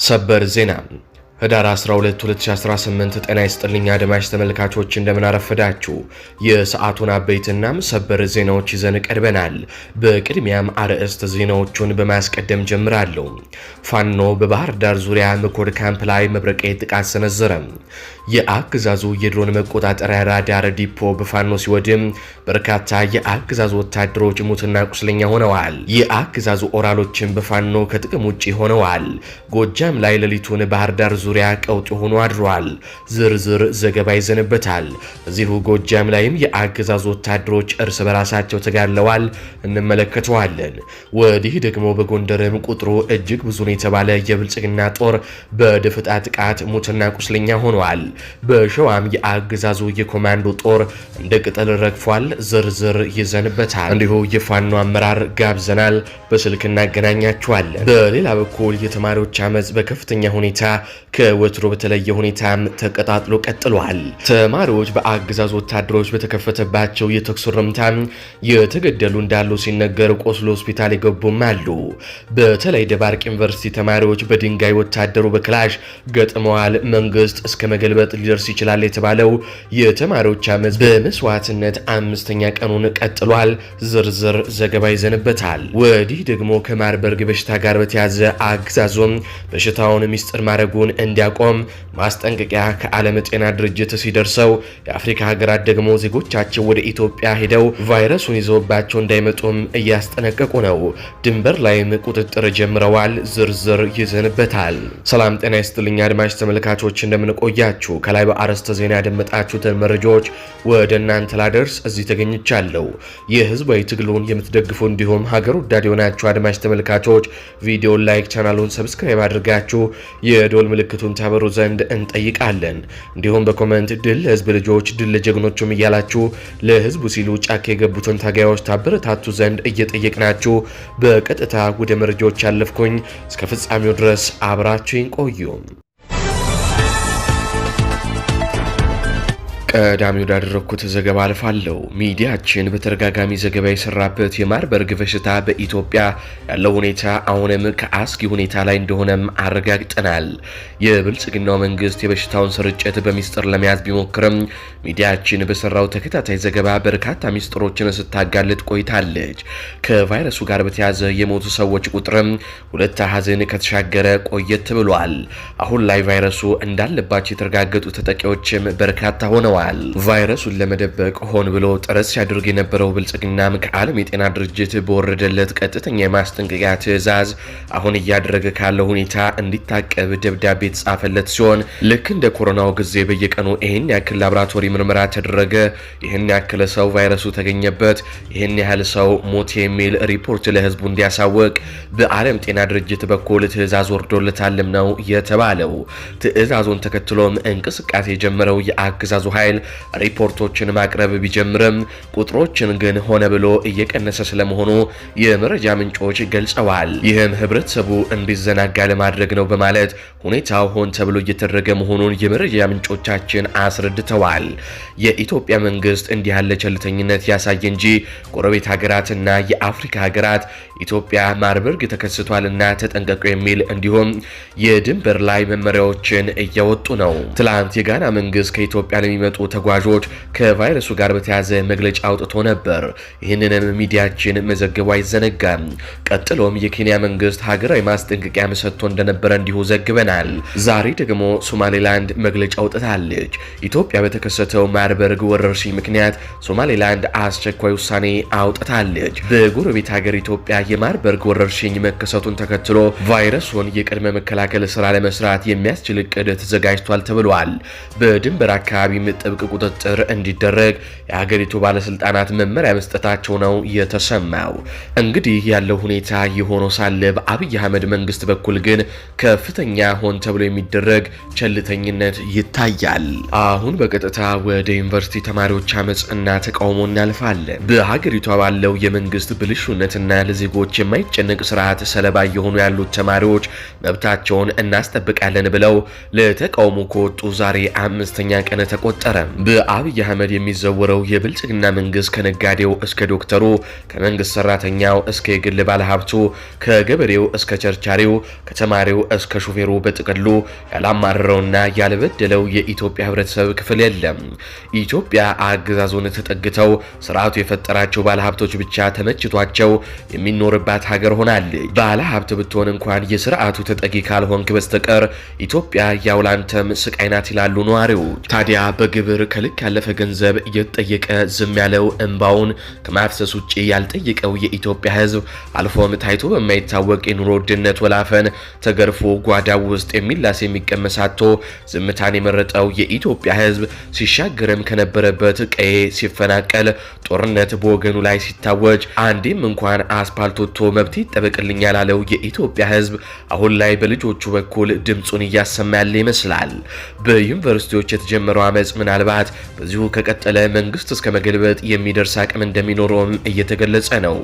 ሰበር ዜና ህዳር 12 2018 ጤና ይስጥልኝ አድማጭ ተመልካቾች እንደምን አረፈዳችሁ። የሰዓቱን አበይትና ሰበር ዜናዎች ይዘን ቀርበናል። በቅድሚያም አርዕስተ ዜናዎቹን በማስቀደም ጀምራለሁ። ፋኖ በባህር ዳር ዙሪያ መኮድ ካምፕ ላይ መብረቃዊ ጥቃት ሰነዘረ። የአገዛዙ የድሮን መቆጣጠሪያ ራዳር ዲፖ በፋኖ ሲወድም በርካታ የአገዛዙ ወታደሮች ሙትና ቁስለኛ ሆነዋል። የአገዛዙ ኦራሎችን በፋኖ ከጥቅም ውጪ ሆነዋል። ጎጃም ላይ ሌሊቱን ባህር ዳር ዙሪያ ቀውጥ ሆኖ አድሯል። ዝርዝር ዘገባ ይዘንበታል። እዚሁ ጎጃም ላይም የአገዛዙ ወታደሮች እርስ በራሳቸው ተጋድለዋል፣ እንመለከተዋለን። ወዲህ ደግሞ በጎንደርም ቁጥሩ እጅግ ብዙ ነው የተባለ የብልጽግና ጦር በደፈጣ ጥቃት ሙትና ቁስለኛ ሆኗል። በሸዋም የአገዛዙ የኮማንዶ ጦር እንደ ቅጠል ረግፏል። ዝርዝር ይዘንበታል። እንዲሁ የፋኖ አመራር ጋብዘናል፣ በስልክ እናገናኛቸዋለን። በሌላ በኩል የተማሪዎች አመጽ በከፍተኛ ሁኔታ ከወትሮ በተለየ ሁኔታ ተቀጣጥሎ ቀጥሏል። ተማሪዎች በአገዛዙ ወታደሮች በተከፈተባቸው የተኩስ ርምታ የተገደሉ እንዳሉ ሲነገር ቆስሎ ሆስፒታል የገቡም አሉ። በተለይ ደባርቅ ዩኒቨርሲቲ ተማሪዎች በድንጋይ ወታደሩ በክላሽ ገጥመዋል። መንግስት እስከ መገልበጥ ሊደርስ ይችላል የተባለው የተማሪዎች አመጽ በመስዋዕትነት አምስተኛ ቀኑን ቀጥሏል። ዝርዝር ዘገባ ይዘንበታል። ወዲህ ደግሞ ከማርበርግ በሽታ ጋር በተያዘ አገዛዙም በሽታውን ሚስጥር ማድረጉን እንዲያቆም ማስጠንቀቂያ ከዓለም ጤና ድርጅት ሲደርሰው የአፍሪካ ሀገራት ደግሞ ዜጎቻቸው ወደ ኢትዮጵያ ሄደው ቫይረሱን ይዘውባቸው እንዳይመጡም እያስጠነቀቁ ነው። ድንበር ላይም ቁጥጥር ጀምረዋል። ዝርዝር ይዘንበታል። ሰላም ጤና ይስጥልኝ አድማጭ ተመልካቾች እንደምንቆያችሁ። ከላይ በአርዕስተ ዜና ያደመጣችሁትን መረጃዎች ወደ እናንተ ላደርስ እዚህ ተገኝቻለሁ። የህዝባዊ ትግሉን የምትደግፉ እንዲሁም ሀገር ወዳድ የሆናችሁ አድማጭ ተመልካቾች ቪዲዮን ላይክ፣ ቻናሉን ሰብስክራይብ አድርጋችሁ የዶል ምልክቱን ታበሩ ዘንድ እንጠይቃለን። እንዲሁም በኮሜንት ድል ለህዝብ ልጆች፣ ድል ለጀግኖቹም እያላችሁ ለህዝቡ ሲሉ ጫካ የገቡትን ታጋዮች ታበረታቱ ዘንድ እየጠየቅናችሁ በቀጥታ ወደ መረጃዎች ያለፍኩኝ። እስከ ፍጻሜው ድረስ አብራችሁን ቆዩ። ቀዳሚ ወዳደረኩት ዘገባ አልፋለሁ። ሚዲያችን በተደጋጋሚ ዘገባ የሰራበት የማርበርግ በሽታ በኢትዮጵያ ያለው ሁኔታ አሁንም ከአስጊ ሁኔታ ላይ እንደሆነም አረጋግጠናል። የብልጽግናው መንግስት የበሽታውን ስርጭት በሚስጥር ለመያዝ ቢሞክርም ሚዲያችን በሰራው ተከታታይ ዘገባ በርካታ ሚስጥሮችን ስታጋልጥ ቆይታለች። ከቫይረሱ ጋር በተያዘ የሞቱ ሰዎች ቁጥርም 2 አሃዝን ከተሻገረ ቆየት ብሏል። አሁን ላይ ቫይረሱ እንዳለባቸው የተረጋገጡ ተጠቂዎችም በርካታ ሆነዋል። ቫይረሱን ለመደበቅ ሆን ብሎ ጥረት ሲያደርግ የነበረው ብልጽግናም ከዓለም የጤና ድርጅት በወረደለት ቀጥተኛ የማስጠንቀቂያ ትዕዛዝ አሁን እያደረገ ካለው ሁኔታ እንዲታቀብ ደብዳቤ የተጻፈለት ሲሆን ልክ እንደ ኮሮናው ጊዜ በየቀኑ ይህን ያክል ላቦራቶሪ ምርመራ ተደረገ፣ ይህን ያክል ሰው ቫይረሱ ተገኘበት፣ ይህን ያህል ሰው ሞት የሚል ሪፖርት ለህዝቡ እንዲያሳውቅ በዓለም ጤና ድርጅት በኩል ትዕዛዝ ወርዶለታልም ነው የተባለው። ትዕዛዙን ተከትሎም እንቅስቃሴ የጀመረው የአገዛዙ ኃይል ሪፖርቶችን ማቅረብ ቢጀምርም ቁጥሮችን ግን ሆነ ብሎ እየቀነሰ ስለመሆኑ የመረጃ ምንጮች ገልጸዋል። ይህም ህብረተሰቡ እንዲዘናጋ ለማድረግ ነው በማለት ሁኔታው ሆን ተብሎ እየተደረገ መሆኑን የመረጃ ምንጮቻችን አስረድተዋል። የኢትዮጵያ መንግስት እንዲህ ያለ ቸልተኝነት ያሳየ እንጂ ጎረቤት ሀገራትና የአፍሪካ ሀገራት ኢትዮጵያ ማርበርግ ተከስቷልና ተጠንቀቁ የሚል እንዲሁም የድንበር ላይ መመሪያዎችን እያወጡ ነው። ትላንት የጋና መንግስት ከኢትዮጵያ ለሚመጡ ተጓዦች ከቫይረሱ ጋር በተያዘ መግለጫ አውጥቶ ነበር። ይህንንም ሚዲያችን መዘገቡ አይዘነጋም። ቀጥሎም የኬንያ መንግስት ሀገራዊ ማስጠንቀቂያ ሰጥቶ እንደነበረ እንዲሁ ዘግበናል። ዛሬ ደግሞ ሶማሌላንድ መግለጫ አውጥታለች። ኢትዮጵያ በተከሰተው ማርበርግ ወረርሽኝ ምክንያት ሶማሌላንድ አስቸኳይ ውሳኔ አውጥታለች። በጎረቤት ሀገር ኢትዮጵያ የማርበርግ ወረርሽኝ መከሰቱን ተከትሎ ቫይረሱን የቅድመ መከላከል ስራ ለመስራት የሚያስችል እቅድ ተዘጋጅቷል ተብሏል። በድንበር አካባቢም ጥብቅ ቁጥጥር እንዲደረግ የሀገሪቱ ባለስልጣናት መመሪያ መስጠታቸው ነው የተሰማው። እንግዲህ ያለው ሁኔታ የሆነ ሳለ በአብይ አህመድ መንግስት በኩል ግን ከፍተኛ ሆን ተብሎ የሚደረግ ቸልተኝነት ይታያል። አሁን በቀጥታ ወደ ዩኒቨርሲቲ ተማሪዎች አመጽ እና ተቃውሞ እናልፋለን። በሀገሪቷ ባለው የመንግስት ብልሹነትና ለዜጎች የማይጨነቅ ስርዓት ሰለባ የሆኑ ያሉት ተማሪዎች መብታቸውን እናስጠብቃለን ብለው ለተቃውሞ ከወጡ ዛሬ 5ኛ ቀን ተቆጠረ። በአብይ አህመድ የሚዘወረው የብልጽግና መንግስት ከነጋዴው እስከ ዶክተሩ፣ ከመንግስት ሰራተኛው እስከ የግል ባለሀብቱ፣ ከገበሬው እስከ ቸርቻሪው፣ ከተማሪው እስከ ሹፌሩ በጥቅሉ ያላማረረውና ያልበደለው የኢትዮጵያ ህብረተሰብ ክፍል የለም። ኢትዮጵያ አገዛዙን ተጠግተው ስርዓቱ የፈጠራቸው ባለሀብቶች ብቻ ተመችቷቸው የሚኖርባት ሀገር ሆናለች። ባለሀብት ብትሆን እንኳን የስርዓቱ ተጠጊ ካልሆንክ በስተቀር ኢትዮጵያ ያውላንተም ስቃይ ናት ይላሉ ነዋሪዎች። ታዲያ በግብር ከልክ ያለፈ ገንዘብ እየተጠየቀ ዝም ያለው እንባውን ከማፍሰስ ውጪ ያልጠየቀው የኢትዮጵያ ህዝብ አልፎም ታይቶ በማይታወቅ የኑሮ ውድነት ወላፈን ተገርፎ ጓዳው ውስጥ የሚላስ የሚቀመሳቶ ዝምታን የመረጠው የኢትዮጵያ ህዝብ ሲሻገርም ከነበረበት ቀዬ ሲፈናቀል ጦርነት በወገኑ ላይ ሲታወጅ አንዴም እንኳን አስፓልት ወጥቶ መብት ይጠበቅልኛል ያላለው የኢትዮጵያ ህዝብ አሁን ላይ በልጆቹ በኩል ድምጹን እያሰማ ያለ ይመስላል። በዩኒቨርሲቲዎች የተጀመረው አመጽ ምናልባት በዚሁ ከቀጠለ መንግስት እስከ መገልበጥ የሚደርስ አቅም እንደሚኖረውም እየተገለጸ ነው።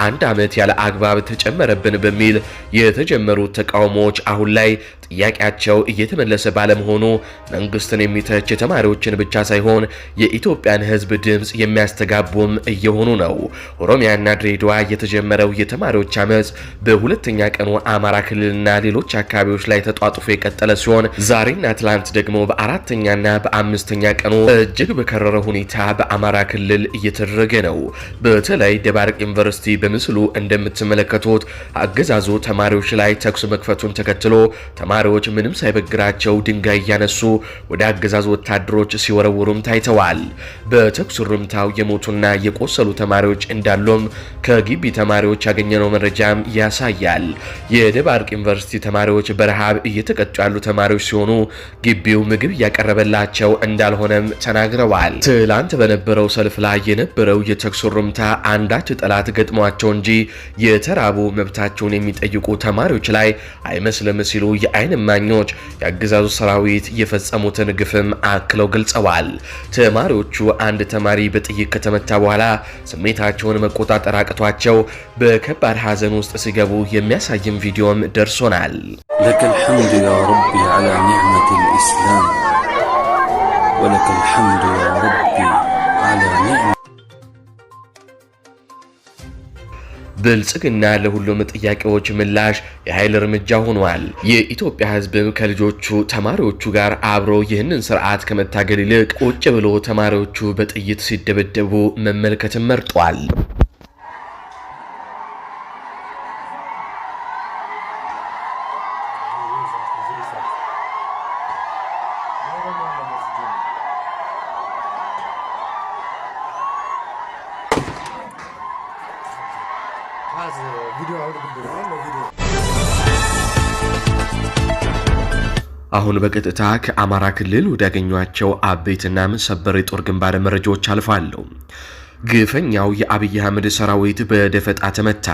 አንድ አመት ያለ አግባብ ተጨመረብን በሚል የተጀመሩት ተቃውሞዎች አሁን ላይ ጥያቄያቸው እየተመለሰ ባለመሆኑ መንግስትን የሚተች የተማሪዎችን ብቻ ሳይሆን የኢትዮጵያን ህዝብ ድምጽ የሚያስተጋቡም እየሆኑ ነው። ኦሮሚያና ድሬዳዋ የተጀመረው የተማሪዎች አመጽ በሁለተኛ ቀኑ አማራ ክልልና ሌሎች አካባቢዎች ላይ ተጧጡፎ የቀጠለ ሲሆን ዛሬና ትላንት ደግሞ በአራተኛና በአምስተኛ ቀኑ እጅግ በከረረ ሁኔታ በአማራ ክልል እየተደረገ ነው። በተለይ ደባርቅ ዩኒቨርሲቲ በምስሉ እንደምትመለከቱት አገዛዙ ተማሪዎች ላይ ተኩስ መክፈቱን ተከትሎ ተማሪዎች ምንም ሳይበግራቸው ድንጋይ እያነሱ ወደ አገዛዙ ወታደሮች ሲወረውሩም ታይተዋል። በተኩስ ሩምታው የሞቱና የቆሰሉ ተማሪዎች እንዳሉም ከግቢ ተማሪዎች ያገኘነው መረጃም ያሳያል። የደባርቅ ዩኒቨርሲቲ ተማሪዎች በረሃብ እየተቀጡ ያሉ ተማሪዎች ሲሆኑ ግቢው ምግብ እያቀረበላቸው እንዳልሆነም ተናግረዋል። ትላንት በነበረው ሰልፍ ላይ የነበረው የተኩስ ሩምታ አንዳች ጠላት ገጥሟቸው እንጂ የተራቡ መብታቸውን የሚጠይቁ ተማሪዎች ላይ አይመስልም ሲሉ የአይን እማኞች የአገዛዙ ሰራዊት የፈጸሙትን ግፍም አክለው ገልጸዋል። ተማሪዎቹ አንድ ተማሪ በጥይት ከተመታ በኋላ ስሜታቸውን መቆጣጠር አቅቷቸው በከባድ ሐዘን ውስጥ ሲገቡ የሚያሳይም ቪዲዮም ደርሶናል። ለከል ሐምዱ ያ ረቢ ዐላ ኒዕመቲል ኢስላም ወለከል ሐምዱ ያ ረቢ ዐላ ኒዕመ ብልጽግና ለሁሉም ጥያቄዎች ምላሽ የኃይል እርምጃ ሆኗል። የኢትዮጵያ ሕዝብም ከልጆቹ ተማሪዎቹ ጋር አብሮ ይህንን ስርዓት ከመታገል ይልቅ ቁጭ ብሎ ተማሪዎቹ በጥይት ሲደበደቡ መመልከትን መርጧል። አሁን በቀጥታ ከአማራ ክልል ወዳገኟቸው አበይትና ሰበር የጦር ግንባር መረጃዎች አልፋለሁ። ግፈኛው የአብይ አህመድ ሰራዊት በደፈጣ ተመታ።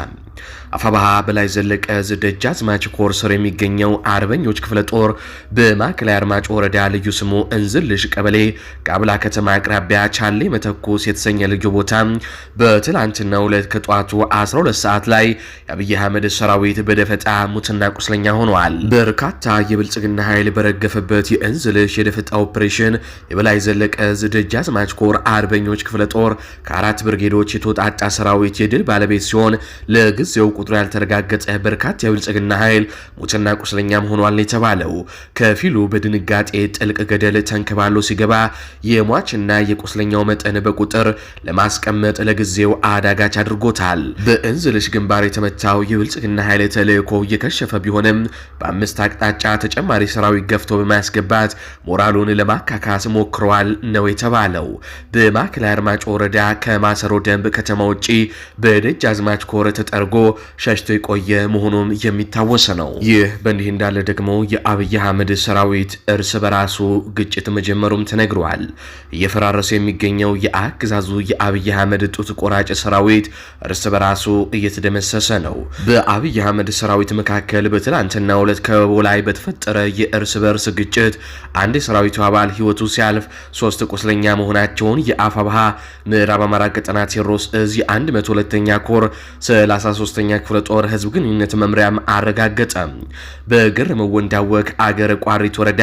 አፋባሃ በላይ ዘለቀ ደጃዝማች ኮር ስር የሚገኘው አርበኞች ክፍለ ጦር በማዕከላዊ አርማጭሆ ወረዳ ልዩ ስሙ እንዝልሽ ቀበሌ ጋብላ ከተማ አቅራቢያ ቻሌ መተኮስ የተሰኘ ልዩ ቦታ በትላንትናው ዕለት ከጧቱ 12 ሰዓት ላይ የአብይ አህመድ ሰራዊት በደፈጣ ሙትና ቁስለኛ ሆኗል። በርካታ የብልጽግና ኃይል በረገፈበት የእንዝልሽ የደፈጣ ኦፕሬሽን የበላይ ዘለቀ ደጃዝማች ኮር አርበኞች ክፍለ ጦር ከአራት ብርጌዶች የተወጣጣ ሰራዊት የድል ባለቤት ሲሆን ለጊዜው ቁጥሩ ያልተረጋገጠ በርካታ የብልጽግና ኃይል ሙትና ቁስለኛም ሆኗል የተባለው ከፊሉ በድንጋጤ ጥልቅ ገደል ተንከባሎ ሲገባ የሟችና የቁስለኛው መጠን በቁጥር ለማስቀመጥ ለጊዜው አዳጋች አድርጎታል። በእንዝልሽ ግንባር የተመታው የብልጽግና ኃይል ተልዕኮ እየከሸፈ ቢሆንም በአምስት አቅጣጫ ተጨማሪ ሰራዊት ገፍቶ በማስገባት ሞራሉን ለማካካስ ሞክረዋል ነው የተባለው። በማዕከላዊ አርማጭሆ ወረዳ ከማሰሮ ደንብ ከተማ ውጪ በደጃዝማች ኮር ተጠርጎ ሸሽቶ የቆየ መሆኑም የሚታወስ ነው። ይህ በእንዲህ እንዳለ ደግሞ የአብይ አህመድ ሰራዊት እርስ በራሱ ግጭት መጀመሩም ተነግሯል። እየፈራረሰ የሚገኘው የአገዛዙ የአብይ አህመድ ጡት ቆራጭ ሰራዊት እርስ በራሱ እየተደመሰሰ ነው። በአብይ አህመድ ሰራዊት መካከል በትላንትናው ዕለት ከበቦ ላይ በተፈጠረ የእርስ በርስ ግጭት አንድ የሰራዊቱ አባል ህይወቱ ሲያልፍ 3 ቁስለኛ መሆናቸውን የአፋብሃ ምዕራብ አማራ ቀጠና ቴዎድሮስ እዝ የ102ኛ ኮር 33ኛ ክፍለ ጦር ህዝብ ግንኙነት መምሪያም አረጋገጠ። በገረመው ወንዳወቅ አገር ቋሪት ወረዳ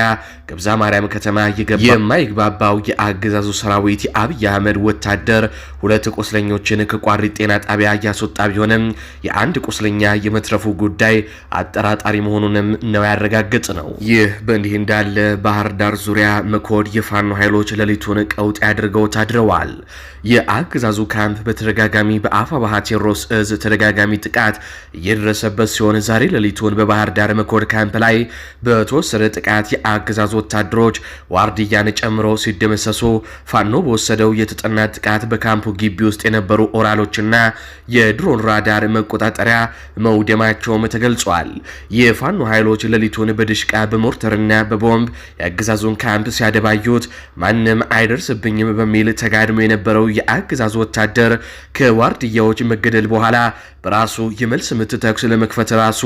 ገብዛ ማርያም ከተማ የማይግባባው የአገዛዙ ሰራዊት የአብይ አህመድ ወታደር ሁለት ቁስለኞችን ከቋሪት ጤና ጣቢያ ያስወጣ ቢሆንም የአንድ ቁስለኛ የመትረፉ ጉዳይ አጠራጣሪ መሆኑንም ነው ያረጋገጠ ነው። ይህ በእንዲህ እንዳለ ባህር ዳር ዙሪያ መኮድ የፋኖ ኃይሎች ሌሊቱን ቀውጥ ያድርገው ታድረዋል። የአገዛዙ ካምፕ በተደጋጋሚ በአፋባሃ ቴዎድሮስ እዝ ተደጋጋሚ ጥቃት እየደረሰበት ሲሆን ዛሬ ሌሊቱን በባህር ዳር መኮድ ካምፕ ላይ በተወሰደ ጥቃት የአገዛዙ ወታደሮች ዋርድያን ጨምሮ ሲደመሰሱ ፋኖ በወሰደው የተጠና ጥቃት በካምፑ ግቢ ውስጥ የነበሩ ኦራሎችና የድሮን ራዳር መቆጣጠሪያ መውደማቸውም ተገልጿል። የፋኖ ኃይሎች ሌሊቱን በድሽቃ በሞርተርና በቦምብ የአገዛዙን ካምፕ ሲያደባዩት ማንም አይደርስብኝም በሚል ተጋድሞ የነበረው የአገዛዙ ወታደር ከዋርድያዎች መገደል በኋላ በራሱ የመልስ ምት ተኩስ ለመክፈት ራሱ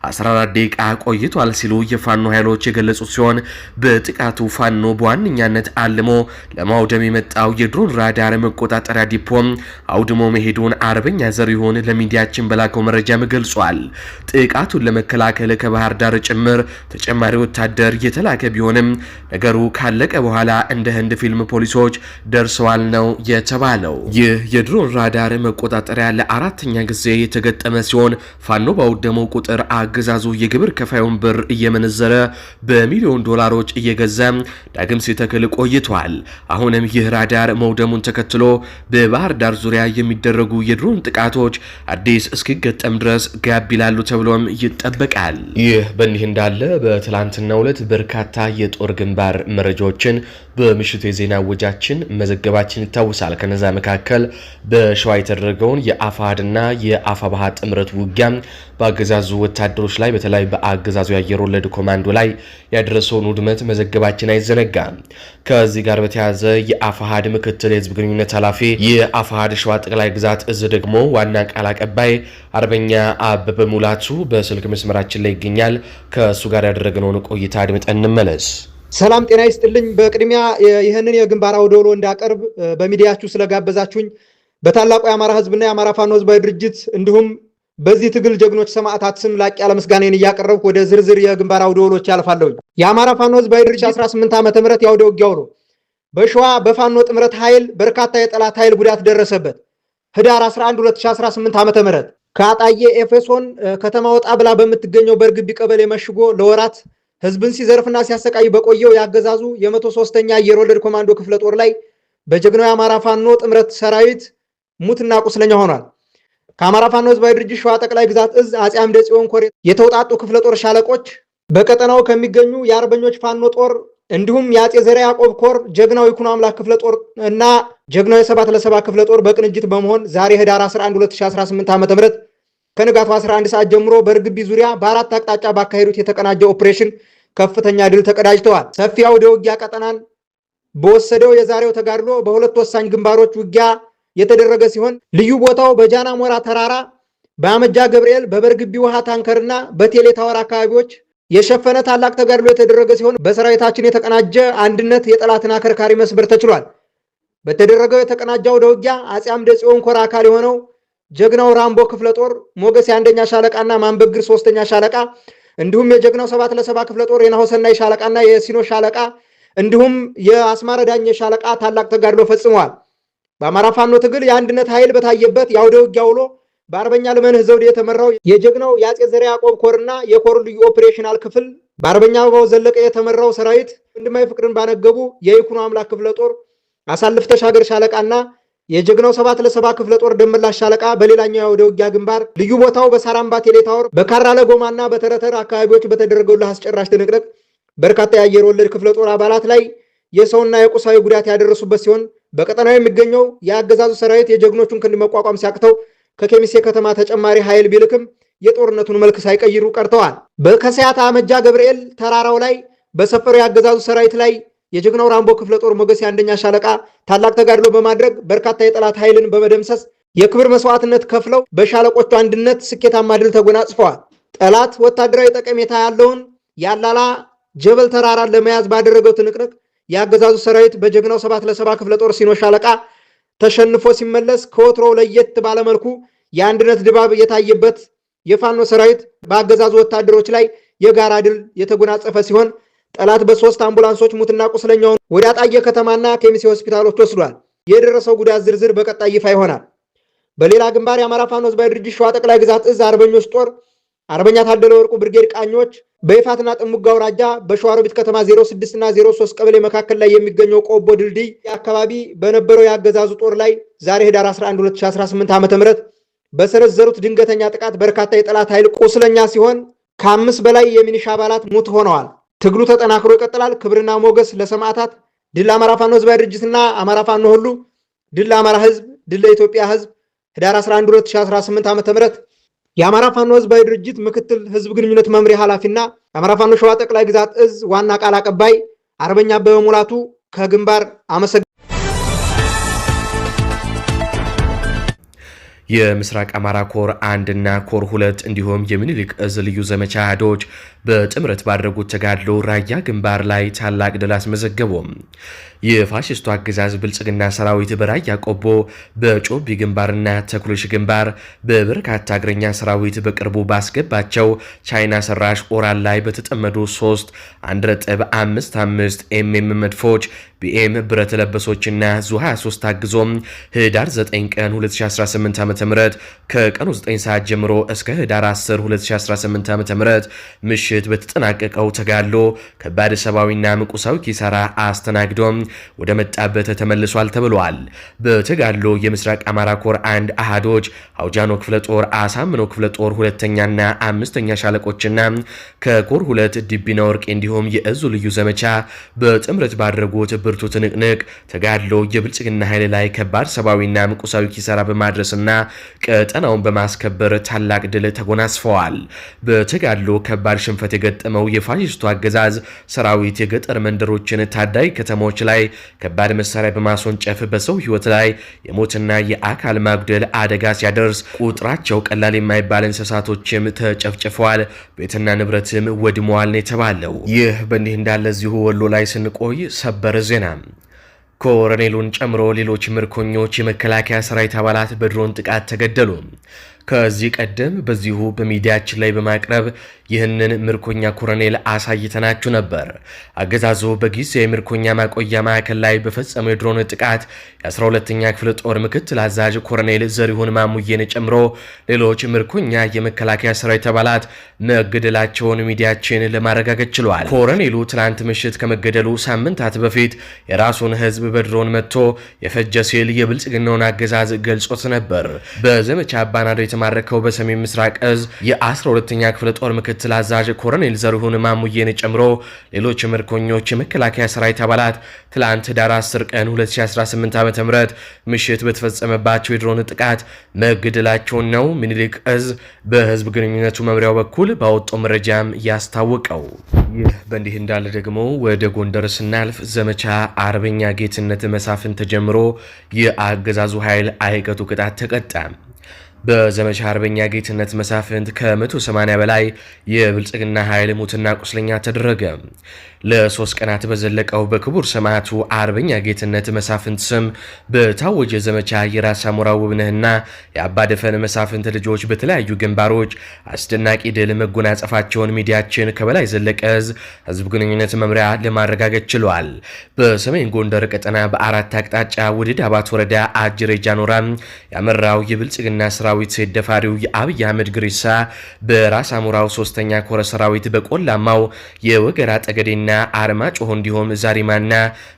14 ደቂቃ ቆይቷል ሲሉ የፋኖ ኃይሎች የገለጹ ሲሆን በጥቃቱ ፋኖ በዋነኛነት አልሞ ለማውደም የመጣው የድሮን ራዳር መቆጣጠሪያ ዲፖም አውድሞ መሄዱን አርበኛ ዘሪሁን ለሚዲያችን በላከው መረጃም ገልጿል። ጥቃቱን ለመከላከል ከባህር ዳር ጭምር ተጨማሪ ወታደር የተላከ ቢሆንም ነገሩ ካለቀ በኋላ እንደ ህንድ ፊልም ፖሊሶች ደርሰዋል ነው የተባለው። ይህ የድሮን ራዳር መቆጣጠሪያ ለአራተኛ ጊዜ የተገጠመ ሲሆን ፋኖ ባወደመው ቁጥር አገዛዙ የግብር ከፋዩን ብር እየመነዘረ በሚሊዮን ዶላሮች እየገዛ ዳግም ሲተክል ቆይቷል። አሁንም ይህ ራዳር መውደሙን ተከትሎ በባህር ዳር ዙሪያ የሚደረጉ የድሮን ጥቃቶች አዲስ እስኪገጠም ድረስ ጋብ ይላሉ ተብሎም ይጠበቃል። ይህ በእንዲህ እንዳለ በትላንትናው ዕለት በርካታ የጦር ግንባር መረጃዎችን በምሽቱ የዜና ወጃችን መዘገባችን ይታወሳል። ከነዛ መካከል በሸዋ የተደረገውን የአፋድና የአፋባሃ ጥምረት ውጊያ በአገዛዙ ወታደሮች ላይ በተለይ በአገዛዙ የአየር ወለድ ኮማንዶ ላይ ያደረሰውን ውድመት መዘገባችን አይዘነጋም። ከዚህ ጋር በተያያዘ የአፋሃድ ምክትል የህዝብ ግንኙነት ኃላፊ የአፋሃድ ሸዋ ጠቅላይ ግዛት እዝ ደግሞ ዋና ቃል አቀባይ አርበኛ አበበ ሙላቱ በስልክ መስመራችን ላይ ይገኛል። ከእሱ ጋር ያደረግነውን ቆይታ አድምጠን እንመለስ። ሰላም ጤና ይስጥልኝ። በቅድሚያ ይህንን የግንባር አውደ ውሎ እንዳቀርብ በሚዲያችሁ ስለጋበዛችሁኝ በታላቁ የአማራ ህዝብና የአማራ ፋኖ ህዝባዊ ድርጅት እንዲሁም በዚህ ትግል ጀግኖች ሰማዕታት ስም ላቅ ያለ ምስጋናዬን እያቀረብኩ ወደ ዝርዝር የግንባር አውደ ውሎች ያልፋለሁኝ። የአማራ ፋኖ ህዝባዊ ድርጅት 18 ዓመተ ምህረት የአውደ ውጊያ ውሎ በሸዋ በፋኖ ጥምረት ኃይል በርካታ የጠላት ኃይል ጉዳት ደረሰበት። ህዳር 11 2018 ዓመተ ምህረት ከአጣዬ ኤፌሶን ከተማ ወጣ ብላ በምትገኘው በርግቢ ቀበሌ መሽጎ ለወራት ህዝብን ሲዘርፍና ሲያሰቃይ በቆየው ያገዛዙ የ103ኛ አየር ወለድ ኮማንዶ ክፍለ ጦር ላይ በጀግናው የአማራ ፋኖ ጥምረት ሰራዊት ሙትና ቁስለኛ ሆኗል። ከአማራ ፋኖ ህዝባዊ ድርጅት ሸዋ ጠቅላይ ግዛት እዝ አጼ አምደ ጽዮን ኮር የተውጣጡ ክፍለ ጦር ሻለቆች በቀጠናው ከሚገኙ የአርበኞች ፋኖ ጦር እንዲሁም የአጼ ዘርዓ ያዕቆብ ኮር ጀግናው ይኩኖ አምላክ ክፍለ ጦር እና ጀግናው የሰባት ለሰባ ክፍለ ጦር በቅንጅት በመሆን ዛሬ ህዳር 11 2018 ዓ.ም ከንጋቱ 11 ሰዓት ጀምሮ በርግቢ ዙሪያ በአራት አቅጣጫ ባካሄዱት የተቀናጀ ኦፕሬሽን ከፍተኛ ድል ተቀዳጅተዋል። ሰፊ አውደ ውጊያ ቀጠናን በወሰደው የዛሬው ተጋድሎ በሁለት ወሳኝ ግንባሮች ውጊያ የተደረገ ሲሆን ልዩ ቦታው በጃና ሞራ ተራራ፣ በአመጃ ገብርኤል፣ በበርግቢ ውሃ ታንከርና በቴሌ ታወር አካባቢዎች የሸፈነ ታላቅ ተጋድሎ የተደረገ ሲሆን በሰራዊታችን የተቀናጀ አንድነት የጠላትን አከርካሪ መስበር ተችሏል። በተደረገው የተቀናጀ አውደ ውጊያ አጼ አምደ ጽዮን ኮር አካል የሆነው ጀግናው ራምቦ ክፍለ ጦር ሞገስ የአንደኛ ሻለቃና ማንበግር ሶስተኛ ሻለቃ እንዲሁም የጀግናው 7 ለ7 ክፍለ ጦር የናሆሰናይ ሻለቃና የሲኖ ሻለቃ እንዲሁም የአስማረ ዳኘ ሻለቃ ታላቅ ተጋድሎ ፈጽመዋል። በአማራ ፋኖ ትግል የአንድነት ኃይል በታየበት የአውደ ውጊያ ውሎ በአርበኛ ልመንህ ዘውዴ የተመራው የጀግናው የአጼ ዘርዓ ያዕቆብ ኮርና የኮር ልዩ ኦፕሬሽናል ክፍል በአርበኛ አበባው ዘለቀ የተመራው ሰራዊት ወንድማዊ ፍቅርን ባነገቡ የይኩኖ አምላክ ክፍለ ጦር አሳልፍ ተሻገር ሻለቃና የጀግናው 7 ለ7 ክፍለ ጦር ደመላሽ ሻለቃ በሌላኛው የአውደ ውጊያ ግንባር ልዩ ቦታው በሳራምባ ቴሌ ታወር በካራ ለጎማና በተረተር አካባቢዎች በተደረገው ለአስጨራሽ ትንቅንቅ በርካታ የአየር ወለድ ክፍለ ጦር አባላት ላይ የሰውና የቁሳዊ ጉዳት ያደረሱበት ሲሆን በቀጠናው የሚገኘው የአገዛዙ ሰራዊት የጀግኖቹን ክንድ መቋቋም ሲያቅተው ከኬሚሴ ከተማ ተጨማሪ ኃይል ቢልክም የጦርነቱን መልክ ሳይቀይሩ ቀርተዋል። በከሰያታ አመጃ ገብርኤል ተራራው ላይ በሰፈረው የአገዛዙ ሰራዊት ላይ የጀግናው ራምቦ ክፍለ ጦር ሞገስ የአንደኛ ሻለቃ ታላቅ ተጋድሎ በማድረግ በርካታ የጠላት ኃይልን በመደምሰስ የክብር መስዋዕትነት ከፍለው በሻለቆቹ አንድነት ስኬታማ ድል ተጎናጽፈዋል። ጠላት ወታደራዊ ጠቀሜታ ያለውን ያላላ ጀበል ተራራን ለመያዝ ባደረገው ትንቅንቅ የአገዛዙ ሰራዊት በጀግናው 7 ለ7 ክፍለ ጦር ሲኖ ሻለቃ ተሸንፎ ሲመለስ ከወትሮው ለየት ባለመልኩ የአንድነት ድባብ የታየበት የፋኖ ሰራዊት በአገዛዙ ወታደሮች ላይ የጋራ ድል የተጎናጸፈ ሲሆን ጠላት በ3 አምቡላንሶች ሙትና ቁስለኛውን ወደ አጣየ ከተማና ኬሚሴ ሆስፒታሎች ወስዷል። የደረሰው ጉዳት ዝርዝር በቀጣይ ይፋ ይሆናል። በሌላ ግንባር የአማራ ፋኖ ህዝባዊ ድርጅት ሸዋ ጠቅላይ ግዛት እዝ አርበኞች ጦር አርበኛ ታደለ ወርቁ ብርጌድ ቃኞች በይፋትና ጥሙጋ አውራጃ በሸዋሮቢት ከተማ 06 እና 03 ቀበሌ መካከል ላይ የሚገኘው ቆቦ ድልድይ አካባቢ በነበረው የአገዛዙ ጦር ላይ ዛሬ ህዳር 11 2018 ዓ.ም በሰነዘሩት ድንገተኛ ጥቃት በርካታ የጠላት ኃይል ቁስለኛ ሲሆን ከ5 በላይ የሚኒሻ አባላት ሙት ሆነዋል። ትግሉ ተጠናክሮ ይቀጥላል። ክብርና ሞገስ ለሰማዕታት። ድል ለአማራ ፋኖ ህዝባዊ ድርጅትና አማራ ፋኖ ሁሉ። ድል ለአማራ ህዝብ፣ ድል ለኢትዮጵያ ህዝብ። ህዳር 11 2018 ዓ.ም የአማራ ፋኖ ህዝባዊ ድርጅት ምክትል ህዝብ ግንኙነት መምሪያ ኃላፊና የአማራ ፋኖ ሸዋ ጠቅላይ ግዛት እዝ ዋና ቃል አቀባይ አርበኛ አበበ ሙላቱ ከግንባር አመሰግናለሁ። የምስራቅ አማራ ኮር 1 እና ኮር 2 እንዲሁም የሚኒሊክ እዝ ልዩ ዘመቻ አህዶች በጥምረት ባደረጉት ተጋድሎ ራያ ግንባር ላይ ታላቅ ድል አስመዘገቡ። የፋሽስቱ አገዛዝ ብልጽግና ሰራዊት በራያ ቆቦ፣ በጮቢ ግንባርና ተኩሎሽ ግንባር በበርካታ እግረኛ ሰራዊት በቅርቡ ባስገባቸው ቻይና ሰራሽ ኦራል ላይ በተጠመዱ 3 1.55 ኤምኤም መድፎች ቢኤም ብረት ለበሶችና ዙ 23 ታግዞም ህዳር 9 ቀን 2018 ዓ.ም ከቀኑ 9 ሰዓት ጀምሮ እስከ ህዳር 10 2018 ዓ.ም ምሽት በተጠናቀቀው ተጋድሎ ከባድ ሰብአዊና ቁሳዊ ኪሳራ አስተናግዶም ወደ መጣበት ተመልሷል ተብሏል። በተጋድሎ የምስራቅ አማራ ኮር 1 አሃዶች አውጃኖ ክፍለ ጦር፣ አሳምነው ክፍለ ጦር 2ኛና 5ኛ ሻለቆችና ከኮር 2 ዲቢና ወርቅ እንዲሁም የእዙ ልዩ ዘመቻ በጥምረት ባደረጉት ብርቱ ትንቅንቅ ተጋድሎ የብልጽግና ኃይል ላይ ከባድ ሰብአዊና ቁሳዊ ኪሳራ በማድረስና ቀጠናውን በማስከበር ታላቅ ድል ተጎናጽፈዋል። በተጋድሎ ከባድ ሽንፈት የገጠመው የፋሽስቱ አገዛዝ ሰራዊት የገጠር መንደሮችን፣ ታዳጊ ከተሞች ላይ ከባድ መሳሪያ በማስወንጨፍ በሰው ህይወት ላይ የሞትና የአካል ማጉደል አደጋ ሲያደርስ ቁጥራቸው ቀላል የማይባል እንስሳቶችም ተጨፍጭፈዋል፣ ቤትና ንብረትም ወድመዋል ነው የተባለው። ይህ በእንዲህ እንዳለ እዚሁ ወሎ ላይ ስንቆይ ሰበር ዜና ኮሎኔሉን ጨምሮ ሌሎች ምርኮኞች የመከላከያ ሰራዊት አባላት በድሮን ጥቃት ተገደሉ። ከዚህ ቀደም በዚሁ በሚዲያችን ላይ በማቅረብ ይህንን ምርኮኛ ኮሎኔል አሳይተናችሁ ነበር። አገዛዙ በጊዜው የምርኮኛ ማቆያ ማዕከል ላይ በፈጸመው የድሮን ጥቃት የ12ኛ ክፍለ ጦር ምክትል አዛዥ ኮሎኔል ዘሪሁን ማሙዬን ጨምሮ ሌሎች ምርኮኛ የመከላከያ ሰራዊት አባላት መገደላቸውን ሚዲያችን ለማረጋገጥ ችሏል። ኮሎኔሉ ትናንት ምሽት ከመገደሉ ሳምንታት በፊት የራሱን ህዝብ በድሮን መጥቶ የፈጀ ሲል የብልጽግናውን አገዛዝ ገልጾት ነበር። በዘመቻ አባናዶ የተማረከው በሰሜን ምስራቅ እዝ የ12ኛ ክፍለ ጦር ምክትል አዛዥ ኮሎኔል ዘሪሁን ማሙዬን ጨምሮ ሌሎች ምርኮኞች የመከላከያ ሰራዊት አባላት ትላንት ዳር 10 ቀን 2018 ዓ.ም ምሽት በተፈጸመባቸው የድሮን ጥቃት መገደላቸውን ነው ሚኒሊክ እዝ በህዝብ ግንኙነቱ መምሪያው በኩል ባወጣው መረጃም ያስታወቀው። ይህ በእንዲህ እንዳለ ደግሞ ወደ ጎንደር ስናልፍ ዘመቻ አርበኛ ጌትነት መሳፍንት ተጀምሮ የአገዛዙ ኃይል አይቀጡ ቅጣት ተቀጣ። በዘመቻ አርበኛ ጌትነት መሳፍንት ከ180 በላይ የብልጽግና ኃይል ሙትና ቁስለኛ ተደረገ። ለ3 ቀናት በዘለቀው በክቡር ሰማዕቱ አርበኛ ጌትነት መሳፍንት ስም በታወጀ ዘመቻ የራስ አሞራ ውብነህና የአባደፈን መሳፍንት ልጆች በተለያዩ ግንባሮች አስደናቂ ድል መጎናጸፋቸውን ሚዲያችን ከበላይ ዘለቀ ህዝብ ግንኙነት መምሪያ ለማረጋገጥ ችሏል። በሰሜን ጎንደር ቀጠና በ4 አቅጣጫ ወደ ዳባት ወረዳ አጅሬ ጃኖራ ያመራው የብልጽግና ሰራዊት ደፋሪው የአብይ አህመድ ግሪሳ በራስ አሞራው 3ኛ ኮረ ሰራዊት በቆላማው የወገራ ጠገዴና አርማጭሆ እንዲሁም ዛሪማና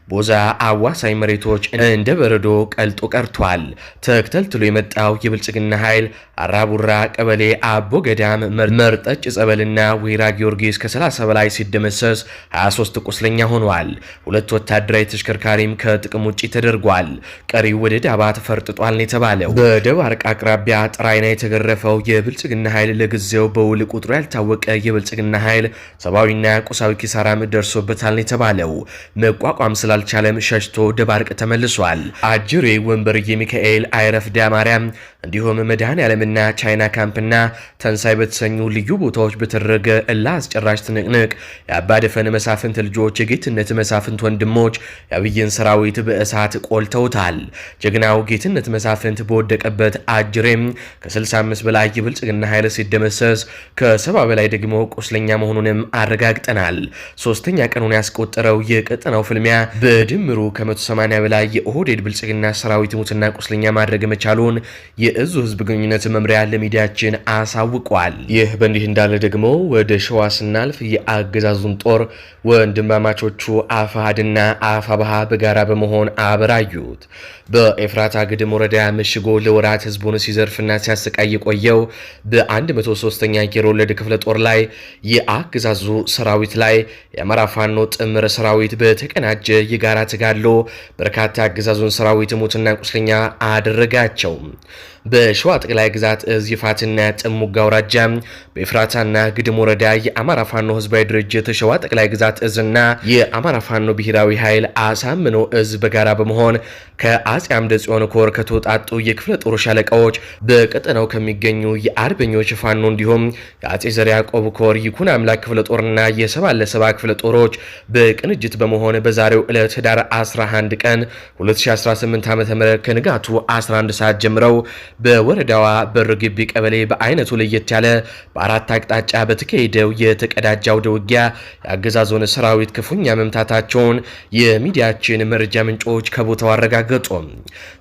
ቦዛ አዋሳኝ መሬቶች እንደ በረዶ ቀልጦ ቀርቷል። ተከታትሎ የመጣው የብልጽግና ኃይል አራቡራ ቀበሌ አቦ ገዳም፣ መርጠጭ ጸበልና ወይራ ጊዮርጊስ ከ30 በላይ ሲደመሰስ 23 ቁስለኛ ሆኗል። 2 ወታደራዊ ተሽከርካሪም ከጥቅም ውጪ ተደርጓል። ቀሪው ወደ ዳባት ፈርጥጧል ነው የተባለው። በደባርቅ አቅራቢያ ጥራይና የተገረፈው የብልጽግና ኃይል ለጊዜው በውል ቁጥሩ ያልታወቀ የብልጽግና ኃይል ሰብአዊና ቁሳዊ ኪሳራም ደርሶበታል ነው የተባለው። መቋቋም ስላልቻለም ሸሽቶ ደባርቅ ተመልሷል። አጅሬ፣ ወንበርዬ ሚካኤል፣ አይረፍዳ ማርያም እንዲሁም መድኃኔዓለምና ቻይና ካምፕና ተንሳይ በተሰኙ ልዩ ቦታዎች በተደረገ አስጨራሽ ትንቅንቅ የአባደፈን መሳፍንት ልጆች የጌትነት መሳፍንት ወንድሞች የአብይን ሰራዊት በእሳት ቆልተውታል። ጀግናው ጌትነት መሳፍንት በወደቀበት አጅሬም ከ65 በላይ የብልጽግና ኃይል ሲደመሰስ ከ70 በላይ ደግሞ ቁስለኛ መሆኑንም አረጋግጠናል። ሶስተኛ ቀኑን ያስቆጠረው የቀጠናው ፍልሚያ በድምሩ ከ180 በላይ የኦህዴድ ብልጽግና ሰራዊት ሙትና ቁስለኛ ማድረግ መቻሉን የእዙ ህዝብ ግንኙነት መምሪያ ለሚዲያችን አሳውቋል። ይህ በእንዲህ እንዳለ ደግሞ ወደ ሸዋ ስናልፍ የአገዛዙን ጦር ወንድማማቾቹ አፋሃድና አፋባሃ በጋራ በመሆን አበራዩት። በኤፍራታ ግድም ወረዳ ምሽጎ ለወራት ህዝቡን ሲዘርፍና ሲያሰቃይ የቆየው በ103ኛ አየር ወለድ ክፍለ ጦር ላይ የአገዛዙ ሰራዊት ላይ የአማራ ፋኖ ጥምር ሰራዊት በተቀናጀ የጋራ ተጋድሎ በርካታ አገዛዙን ሰራዊት ሙትና ቁስለኛ አደረጋቸው። በሸዋ ጠቅላይ ግዛት እዝ ይፋትና ጥሙጋ አውራጃ በኤፍራታና ግድም ወረዳ የአማራ ፋኖ ህዝባዊ ድርጅት ሸዋ ጠቅላይ ግዛት እዝና የአማራ ፋኖ ብሔራዊ ኃይል አሳምኖ እዝ በጋራ በመሆን ከአጼ አምደ ጽዮን ኮር ከተወጣጡ የክፍለ ጦር ሻለቃዎች በቀጠናው ከሚገኙ የአርበኞች ፋኖ እንዲሁም የአጼ ዘርዓ ያዕቆብ ኮር ይኩን አምላክ ክፍለ ጦርና የ77 ክፍለ ጦሮች በቅንጅት በመሆን በዛሬው ዕለት ህዳር 11 ቀን 2018 ዓ.ም ከንጋቱ 11 ሰዓት ጀምረው በወረዳዋ በር ግቢ ቀበሌ በአይነቱ ለየት ያለ በአራት አቅጣጫ በተካሄደው የተቀዳጀ አውደ ውጊያ የአገዛዙን ሰራዊት ክፉኛ መምታታቸውን የሚዲያችን መረጃ ምንጮች ከቦታው አረጋገጡ።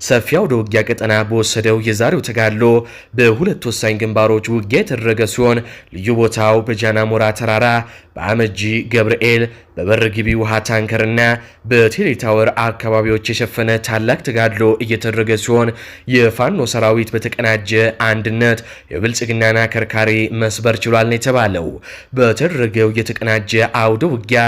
ሰፊ አውደ ውጊያ ቀጠና በወሰደው የዛሬው ተጋድሎ በሁለት ወሳኝ ግንባሮች ውጊያ የተደረገ ሲሆን ልዩ ቦታው በጃናሞራ ተራራ፣ በአመጂ ገብርኤል፣ በበር ግቢ ውሃ ታንከርና በቴሌታወር አካባቢዎች የሸፈነ ታላቅ ተጋድሎ እየተደረገ ሲሆን የፋኖ ሰራዊት በተቀናጀ አንድነት የብልጽግናና ከርካሪ መስበር ችሏል ነው የተባለው። በተደረገው የተቀናጀ አውደ ውጊያ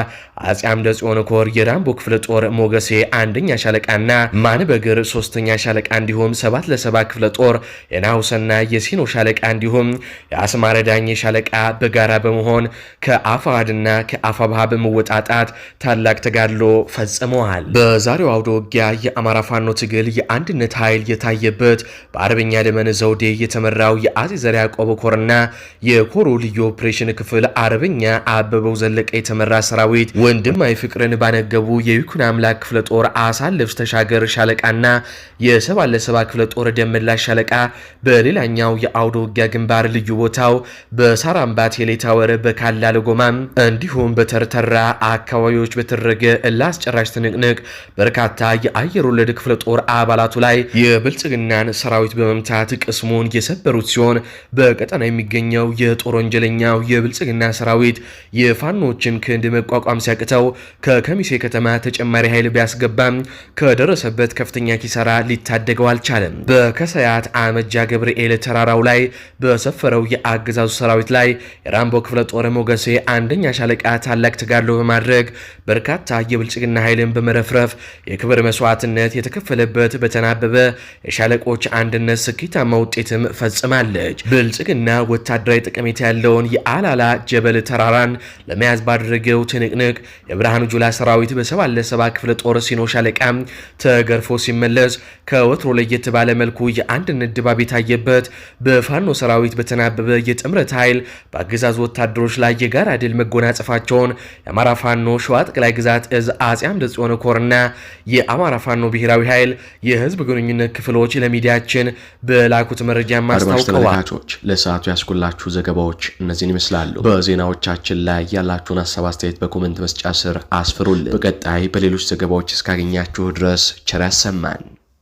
አጼ አምደ ጽዮን ኮር የራምቦ ክፍለ ጦር ሞገሴ አንደኛ ሻለቃና ማንበግር ሶስተኛ ሻለቃ እንዲሁም 7 ክፍለ ጦር የናሁሰና የሲኖ ሻለቃ እንዲሁም የአስማረ ዳኜ ሻለቃ በጋራ በመሆን ከአፋሃድና ከአፋባሃ በመወጣጣት ታላቅ ተጋድሎ ፈጽመዋል። በዛሬው አውደ ውጊያ የአማራ ፋኖ ትግል የአንድነት ኃይል የታየበት በአርበኛ ደመነ ዘውዴ የተመራው የአጼ ዘርዓ ያዕቆብ ኮርና የኮሩ ልዩ ኦፕሬሽን ክፍል አርበኛ አበበው ዘለቀ የተመራ ሰራዊት ወንድማዊ ፍቅርን ባነገቡ የይኩን አምላክ ክፍለ ጦር አሳልፍ ተሻገር ሻለቃና የ77 ክፍለ ጦር ደመላሽ ሻለቃ በሌላኛው የአውደ ውጊያ ግንባር ልዩ ቦታው በሳራምባ ቴሌታወር በካላ ለጎማም እንዲሁም በተርተራ አካባቢዎች በተደረገ ለአስጨራሽ ትንቅንቅ በርካታ የአየር ወለድ ክፍለ ጦር አባላቱ ላይ የብልጽግናን ሰራዊት በመምታት ቅስሙን የሰበሩት ሲሆን በቀጠና የሚገኘው የጦር ወንጀለኛው የብልጽግና ሰራዊት የፋኖችን ክንድ መቋቋም ሲያቅተው ከከሚሴ ከተማ ተጨማሪ ኃይል ቢያስገባም ከደረሰበት ከፍተኛ ኪሳራ ሊታደገው አልቻለም። በከሰያት አመጃ ገብርኤል ተራራው ላይ በሰፈረው የአገዛዙ ሰራዊት ላይ የራምቦ ክፍለ ጦር ሞገሴ አንደኛ ሻለቃ ታላቅ ተጋድሎ በማድረግ በርካታ የብልጽግና ኃይልን በመረፍረፍ የክብር መስዋዕትነት የተከፈለበት በተናበበ የሻለቆች አንድነት ስኬታማ ውጤትም ፈጽማለች። ብልጽግና ወታደራዊ ጠቀሜታ ያለውን የአላላ ጀበል ተራራን ለመያዝ ባደረገው ትንቅንቅ የብርሃኑ ጁላ ሰራዊት በ77 ክፍለ ጦር ሲኖ ሻለቃ ተገርፎ ሲመለስ ከወትሮ ለየት ባለ መልኩ የአንድነት ድባብ የታየበት በፋኖ ሰራዊት በተናበበ የጥምረት ኃይል በአገዛዙ ወታደሮች ላይ የጋራ ድል መጎናጸፋቸውን የአማራ ፋኖ ሸዋ ጠቅላይ ግዛት እዝ አጼ አምደ ጽዮን ኮርና የአማራ ፋኖ ብሔራዊ ኃይል የህዝብ ግንኙነት ክፍሎች ለሚዲያችን በላኩት መረጃ ማስታወቀዋል። ለሰዓቱ ያስኩላችሁ ዘገባዎች እነዚህን ይመስላሉ። በዜናዎቻችን ላይ ያላችሁን ሀሳብ አስተያየት በኮሜንት መስጫ ስር አስፍሩልን። በቀጣይ በሌሎች ዘገባዎች እስካገኛችሁ ድረስ ቸር ያሰማን።